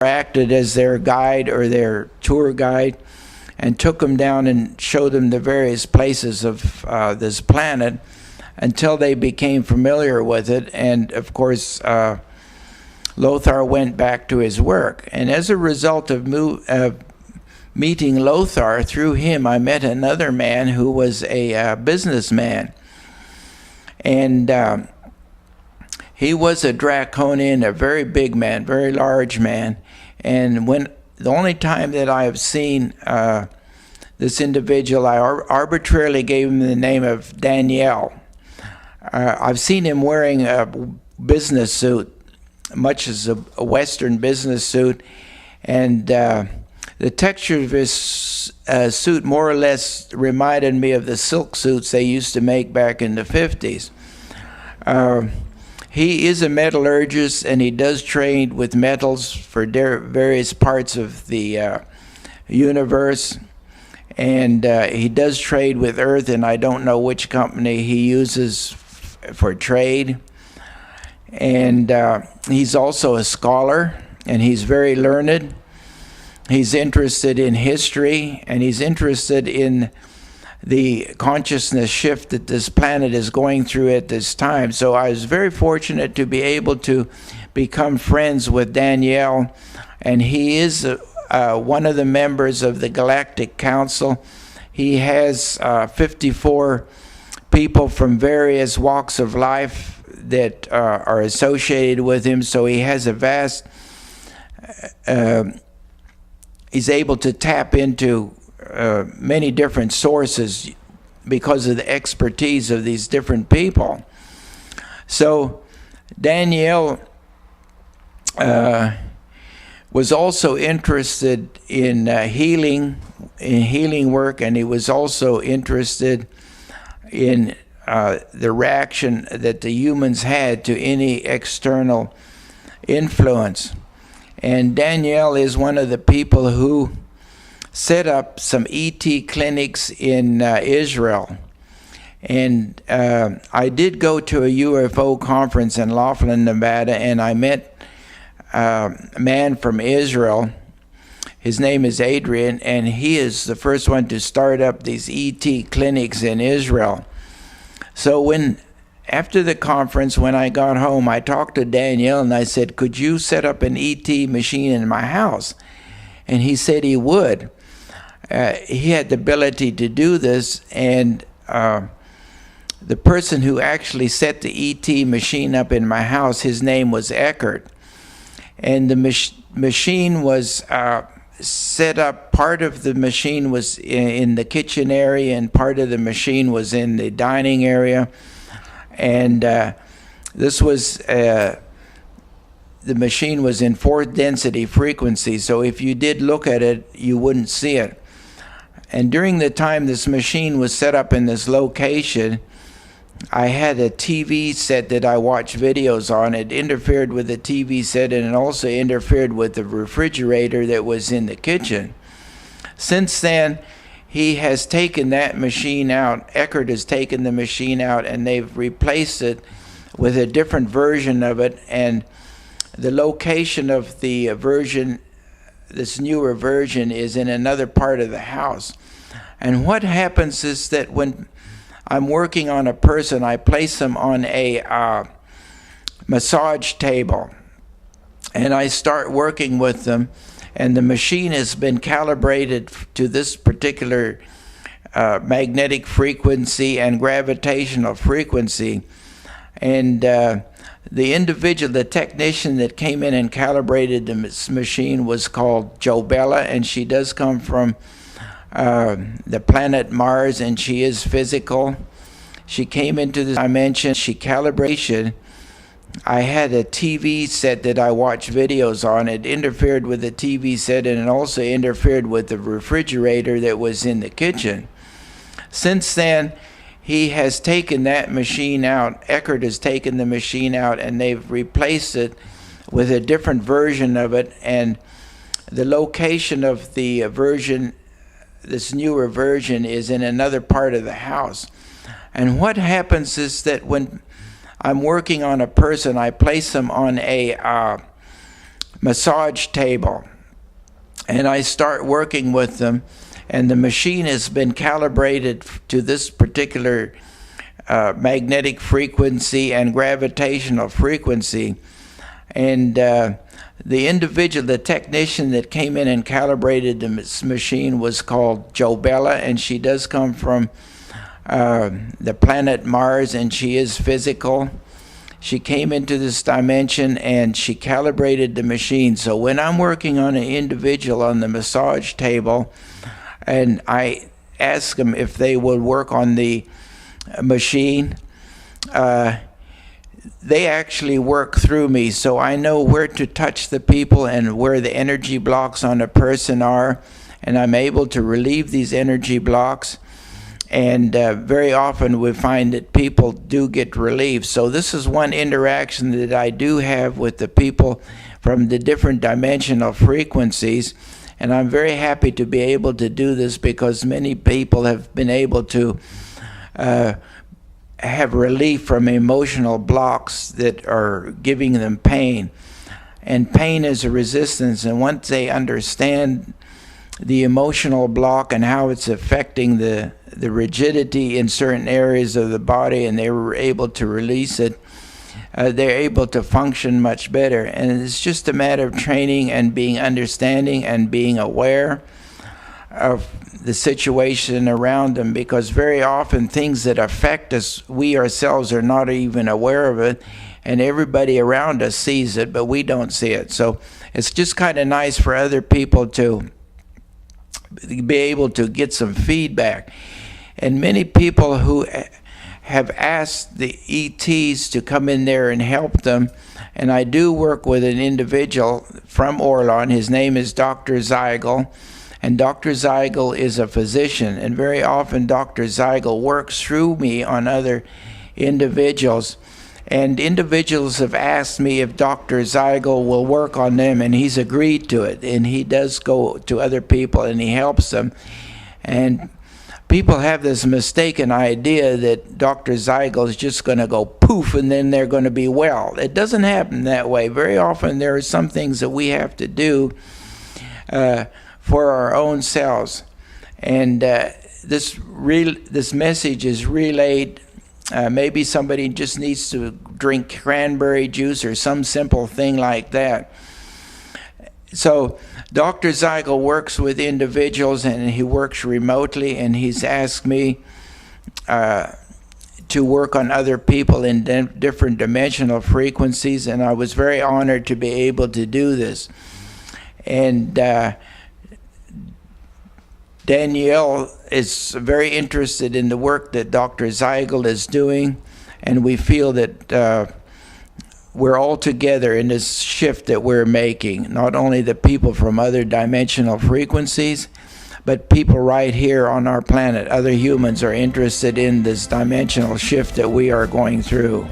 acted as their guide or their tour guide and took them down and showed them the various places of this planet until they became familiar with it. And of course, Lothar went back to his work. And as a result of meeting Lothar, through him I met another man who was a businessman. And he was a Draconian, a very big man, very large man. And the only time that I have seen this individual, I arbitrarily gave him the name of Daniel. I've seen him wearing a business suit, much as a Western business suit, and the texture of his suit more or less reminded me of the silk suits they used to make back in the 50s. He is a metallurgist, and he does trade with metals for various parts of the universe. And he does trade with Earth, and I don't know which company he uses for trade. And he's also a scholar, and he's very learned. He's interested in history, and he's interested in the consciousness shift that this planet is going through at this time. So I was very fortunate to be able to become friends with Daniel, and he is one of the members of the Galactic Council. He has 54 people from various walks of life that are associated with him, so he has a vast, he's able to tap into many different sources because of the expertise of these different people. So Daniel was also interested in healing work, and he was also interested in the reaction that the humans had to any external influence. And Daniel is one of the people who set up some ET clinics in Israel. And I did go to a UFO conference in Laughlin, Nevada, and I met a man from Israel. His name is Adrian, and he is the first one to start up these ET clinics in Israel. So after the conference, when I got home, I talked to Daniel and I said, could you set up an ET machine in my house? And he said he would. He had the ability to do this, and the person who actually set the ET machine up in my house, his name was Eckert. And the machine was set up, part of the machine was in the kitchen area, and part of the machine was in the dining area. And this was, the machine was in 4th density frequency, so if you did look at it, you wouldn't see it. And during the time this machine was set up in this location, I had a TV set that I watched videos on. It interfered with the TV set, and it also interfered with the refrigerator that was in the kitchen. Since then, he has taken that machine out. Eckert has taken the machine out, and they've replaced it with a different version of it. And the location of the version, this newer version, is in another part of the house. And what happens is that when I'm working on a person, I place them on a massage table, and I start working with them, and the machine has been calibrated to this particular magnetic frequency and gravitational frequency. And the individual, the technician that came in and calibrated this machine was called Jobella, and she does come from the planet Mars, and she is physical. She came into this dimension, she calibration. I had a TV set that I watched videos on. It interfered with the TV set, and it also interfered with the refrigerator that was in the kitchen. Since then, he has taken that machine out. Eckert has taken the machine out, and they've replaced it with a different version of it. And the location of the version, this newer version, is in another part of the house. And what happens is that when I'm working on a person, I place them on a massage table, and I start working with them, and the machine has been calibrated to this particular magnetic frequency and gravitational frequency. And the individual, the technician that came in and calibrated this machine was called Jobella, and she does come from the planet Mars, and she is physical. She came into this dimension and she calibrated the machine. So when I'm working on an individual on the massage table, and I ask them if they will work on the machine, they actually work through me, so I know where to touch the people and where the energy blocks on a person are, and I'm able to relieve these energy blocks. And very often we find that people do get relief. So this is one interaction that I do have with the people from the different dimensional frequencies. And I'm very happy to be able to do this because many people have been able to have relief from emotional blocks that are giving them pain. And pain is a resistance. And once they understand the emotional block and how it's affecting the rigidity in certain areas of the body, and they were able to release it, they're able to function much better. And it's just a matter of training and being understanding and being aware of the situation around them, because very often things that affect us, we ourselves are not even aware of it, and everybody around us sees it, but we don't see it. So it's just kind of nice for other people to be able to get some feedback. And many people who have asked the ETs to come in there and help them, and I do work with an individual from Orlon. His name is Dr. Zeigel, and Dr. Zeigel is a physician, and very often Dr. Zeigel works through me on other individuals. And individuals have asked me if Dr. Zeigel will work on them, and he's agreed to it. And he does go to other people and he helps them. And people have this mistaken idea that Dr. Zeigel is just going to go poof and then they're going to be well. It doesn't happen that way. Very often there are some things that we have to do for our own selves. And this message is relayed. Maybe somebody just needs to drink cranberry juice or some simple thing like that. So Dr. Zeigel works with individuals, and he works remotely, and he's asked me to work on other people in different dimensional frequencies, and I was very honored to be able to do this. And Danielle is very interested in the work that Dr. Zeigel is doing, and we feel that we're all together in this shift that we're making. Not only the people from other dimensional frequencies, but people right here on our planet, other humans, are interested in this dimensional shift that we are going through.